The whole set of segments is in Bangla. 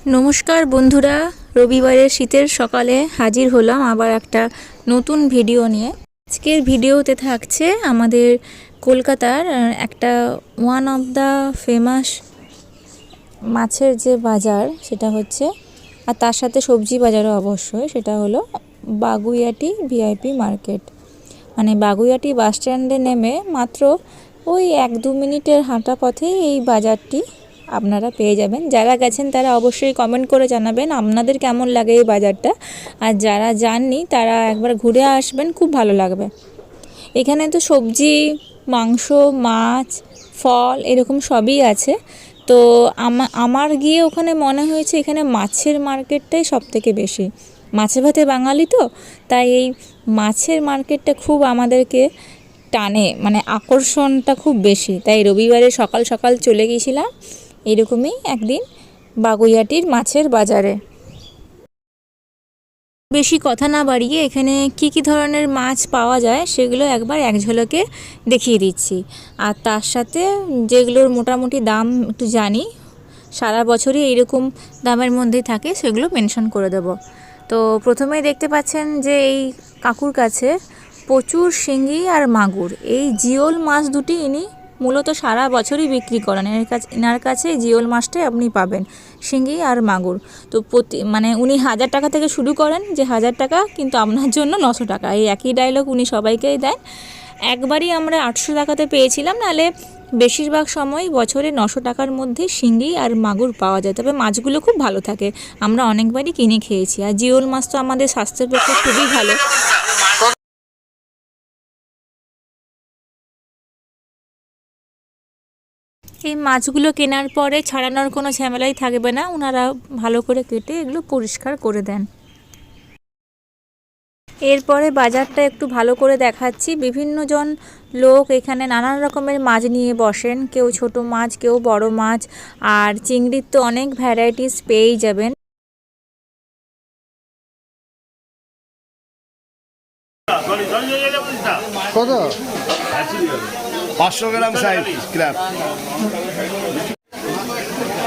নমস্কার বন্ধুরা, রবিবারের শীতের সকালে হাজির হলাম আবার একটা নতুন ভিডিও নিয়ে। আজকের ভিডিওতে থাকছে আমাদের কলকাতার একটা ওয়ান অফ দ্য ফেমাস মাছের যে বাজার সেটা হচ্ছে, আর তার সাথে সবজি বাজারও অবশ্যই, সেটা হলো বাগুইআটি ভিআইপি মার্কেট। মানে বাগুইআটি বাস স্ট্যান্ডে নেমে মাত্র ওই 1-2 মিনিটের হাঁটা পথেই এই বাজারটি আপনারা পেয়ে যাবেন। যারা গেছেন তারা অবশ্যই কমেন্ট করে জানাবেন আপনাদের কেমন লাগে এই বাজারটা, আর যারা যাননি তারা একবার ঘুরে আসবেন, খুব ভালো লাগবে। এখানে তো সবজি, মাংস, মাছ, ফল এরকম সবই আছে। তো আমার গিয়ে ওখানে মনে হয়েছে এখানে মাছের মার্কেটটাই সবথেকে বেশি। মাছে ভাতে বাঙালি তো, তাই এই মাছের মার্কেটটা খুব আমাদেরকে টানে, মানে আকর্ষণটা খুব বেশি। তাই রবিবারে সকাল সকাল চলে গিয়েছিলাম এরকমই একদিন বাগুইআটির মাছের বাজারে। বেশি কথা না বাড়িয়ে এখানে কি কি ধরনের মাছ পাওয়া যায় সেগুলো একবার এক ঝলকে দেখিয়ে দিচ্ছি। আর তার সাথে যেগুলোর মোটামুটি দাম একটু জানি, সারা বছরই এইরকম দামের মধ্যেই থাকে, সেগুলো মেনশন করে দেব। তো প্রথমেই দেখতে পাচ্ছেন যে এই কাকুর কাছে প্রচুর শিঙ্গি আর মাগুর, এই জিওল মাছ দুটি ইনি মূলত সারা বছরই বিক্রি করেন। এনার কাছে জিওল মাছটাই আপনি পাবেন, শিঙ্গি আর মাগুর। তো মানে উনি 1000 টাকা থেকে শুরু করেন, যে 1000 টাকা কিন্তু আপনার জন্য 900 টাকা, এই একই ডায়লগ উনি সবাইকেই দেন। একবারই আমরা 800 টাকাতে পেয়েছিলাম, নাহলে বেশিরভাগ সময় বছরে 900 টাকার মধ্যে শিঙ্গি আর মাগুর পাওয়া যায়। তবে মাছগুলো খুব ভালো থাকে, আমরা অনেকবারই কিনে খেয়েছি। আর জিওল মাছ তো আমাদের স্বাস্থ্যের পক্ষে খুবই ভালো। এই মাছগুলো কেনার পরে ছাড়ানোর কোনো ঝামেলাই থাকবে না, ওনারা ভালো করে কেটে এগুলো পরিষ্কার করে দেন। এরপরে বাজারটা একটু ভালো করে দেখাচ্ছি। বিভিন্ন জন লোক এখানে নানান রকমের মাছ নিয়ে বসেন, কেউ ছোট মাছ, কেউ বড় মাছ, আর চিংড়ির তো অনেক ভ্যারাইটিস পেয়েই যাবেন। কত? 500 গ্রাম সাইজ ক্র্যাব।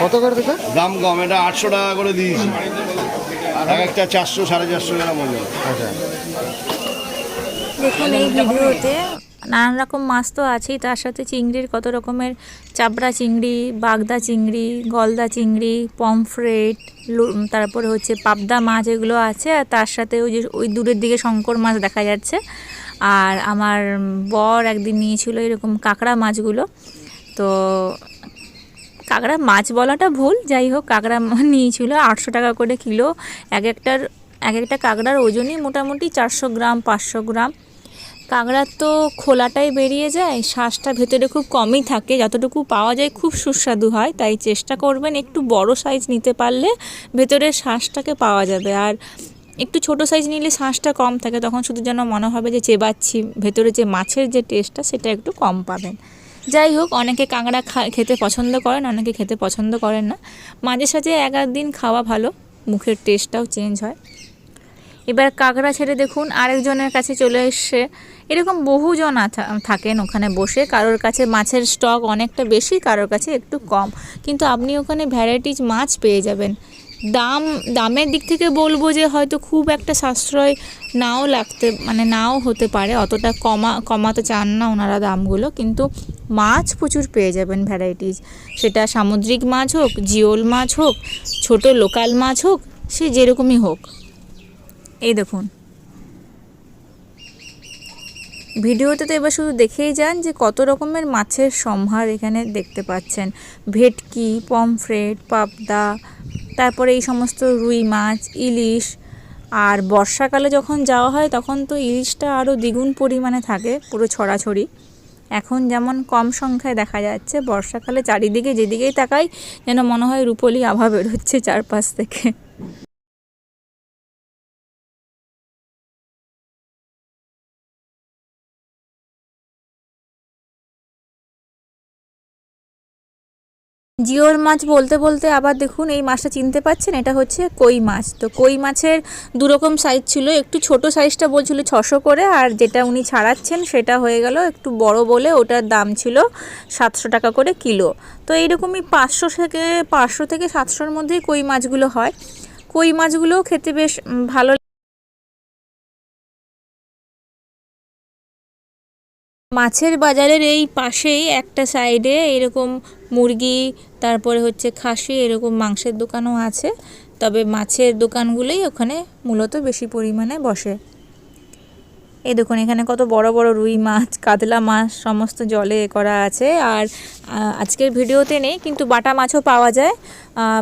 কত করে দিতে? দাম কম, এটা 800 টাকা করে দিয়েছি। এক একটা 400 450 গ্রাম হয়ে যাবে। আচ্ছা, দেখুন এই ভিডিওতে নানান রকম মাছ তো আছেই, তার সাথে চিংড়ির কত রকমের, চাবড়া চিংড়ি, বাগদা চিংড়ি, গলদা চিংড়ি, পমফ্রেট, তারপরে হচ্ছে পাবদা মাছ, এগুলো আছে। আর তার সাথে ওই দূরের দিকে শঙ্কর মাছ দেখা যাচ্ছে। আর আমার বর একদিন নিয়েছিল এরকম কাঁকড়া মাছগুলো। তো কাঁকড়া মাছ বলাটা ভুল, যাই হোক কাঁকড়া নিয়েছিল 800 টাকা করে কিলো। এক একটা কাঁকড়ার ওজনই মোটামুটি 400 গ্রাম 500 গ্রাম। কাঁকড়ার তো খোলাটাই বেরিয়ে যায়, শ্বাসটা ভেতরে খুব কমই থাকে, যতটুকু পাওয়া যায় খুব সুস্বাদু হয়। তাই চেষ্টা করবেন একটু বড় সাইজ নিতে পারলে ভেতরের শ্বাসটাকে পাওয়া যাবে। আর একটু ছোট সাইজ নিলে শ্বাসটা কম থাকে, তখন শুধু যেন মনে হবে যে চেবাচ্ছি, ভেতরে যে মাছের যে টেস্টটা সেটা একটু কম পাবেন। যাই হোক, অনেকে কাঁকড়া খেতে পছন্দ করেন, অনেকে খেতে পছন্দ করেন না। মাঝে সাঝে এক দিন খাওয়া ভালো, মুখের টেস্টটাও চেঞ্জ হয়। এবার কাঁকড়া ছেড়ে দেখুন আরেকজনের কাছে চলে এসছে। এরকম বহুজন থাকেন ওখানে বসে, কারোর কাছে মাছের স্টক অনেকটা বেশি, কারোর কাছে একটু কম, কিন্তু আপনি ওখানে ভ্যারাইটিস মাছ পেয়ে যাবেন। দামের দিক থেকে বলবো যে হয়তো খুব একটা সাশ্রয় নাও হতে পারে, অতটা কমাতে চান না ওনারা দামগুলো, কিন্তু মাছ প্রচুর পেয়ে যাবেন ভ্যারাইটিস। সেটা সামুদ্রিক মাছ হোক, জিওল মাছ হোক, ছোট লোকাল মাছ হোক, সে যেরকমই হোক। এই দেখুন ভিডিওতে তো এবার শুধু দেখেই যান যে কত রকমের মাছের সম্ভার এখানে দেখতে পাচ্ছেন। ভেটকি, পমফ্রেট, পাবদা, তারপরে এই সমস্ত রুই মাছ, ইলিশ। আর বর্ষাকালে যখন যাওয়া হয় তখন তো ইলিশটা আরও দ্বিগুণ পরিমাণে থাকে, পুরো ছড়াছড়ি। এখন যেমন কম সংখ্যায় দেখা যাচ্ছে, বর্ষাকালে চারিদিকে যেদিকেই তাকাই যেন মনে হয় রূপোলি আভা বেরোচ্ছে চারপাশ থেকে। জিওল মাছ বলতে বলতে আবার দেখুন এই মাছটা চিনতে পাচ্ছেন, এটা হচ্ছে কই মাছ। তো কই মাছের দুরকম সাইজ ছিল, একটু ছোট সাইজটা বলছিল 600 করে, আর যেটা উনি ছাড়াচ্ছেন সেটা হয়ে গেল একটু বড় বলে ওটার দাম ছিল 700 টাকা করে কিলো। তো এইরকমই 500 থেকে 700-র মধ্যেই কই মাছগুলো হয়। কই মাছগুলোও খেতে বেশ ভালো। মাছের বাজারের এই পাশেই একটা সাইডে এরকম মুরগি, তারপরে হচ্ছে খাসি, এরকম মাংসের দোকানও আছে। তবে মাছের দোকানগুলোই ওখানে মূলত বেশি পরিমাণে বসে। এই দেখুন এখানে কত বড় বড় রুই মাছ, কাতলা মাছ সমস্ত জলে করা আছে। আর আজকের ভিডিওতে নেই, কিন্তু বাটা মাছও পাওয়া যায়।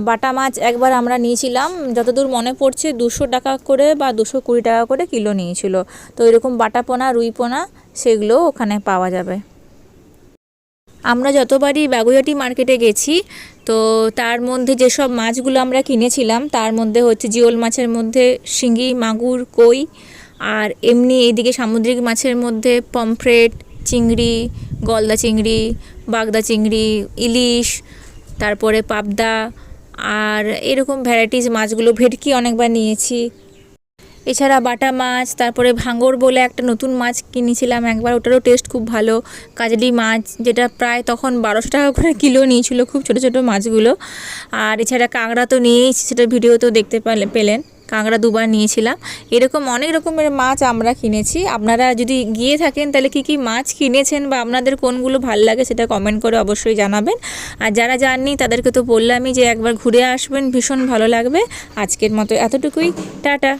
বাটা মাছ একবার আমরা নিয়েছিলাম, যতদূর মনে পড়ছে 200 টাকা করে বা 220 টাকা করে কিলো নিয়েছিল। তো এরকম বাটা পোনা, রুই পোনা সেগুলোও ওখানে পাওয়া যাবে। আমরা যতবারই বাগুইআটি মার্কেটে গেছি, তো তার মধ্যে যেসব মাছগুলো আমরা কিনেছিলাম তার মধ্যে হচ্ছে জিওল মাছের মধ্যে শিঙি, মাগুর, কই, আর এমনি এইদিকে সামুদ্রিক মাছের মধ্যে পমফ্রেট, চিংড়ি, গলদা চিংড়ি, বাগদা চিংড়ি, ইলিশ, তারপরে পাবদা, আর এরকম ভ্যারাইটিস মাছগুলো, ভেটকি অনেকবার নিয়েছি। এছাড়া বাটা মাছ, তারপরে ভাঙর বলে একটা নতুন মাছ কিনেছিলাম একবার, ওটারও টেস্ট খুব ভালো। কাজলি মাছ, যেটা প্রায় তখন 1200 টাকা করে কিলো নিয়েছিল, খুব ছোট ছোট মাছগুলো। আর এছাড়া কাঁকড়া তো নিয়েই, সেটা ভিডিওতেও দেখতে পেলেন, কাঁকড়া 2বার নিয়েছিলাম। এরকম অনেক রকমের মাছ আমরা কিনেছি। আপনারা যদি গিয়ে থাকেন তাহলে কি কি মাছ কিনেছেন বা আপনাদের কোনগুলো ভালো লাগে সেটা কমেন্ট করে অবশ্যই জানাবেন। আর যারা যাননি তাদেরকে তো বললামই যে একবার ঘুরে আসবেন, ভীষণ ভালো লাগবে। আজকের মতো এতটুকুই, টাটা।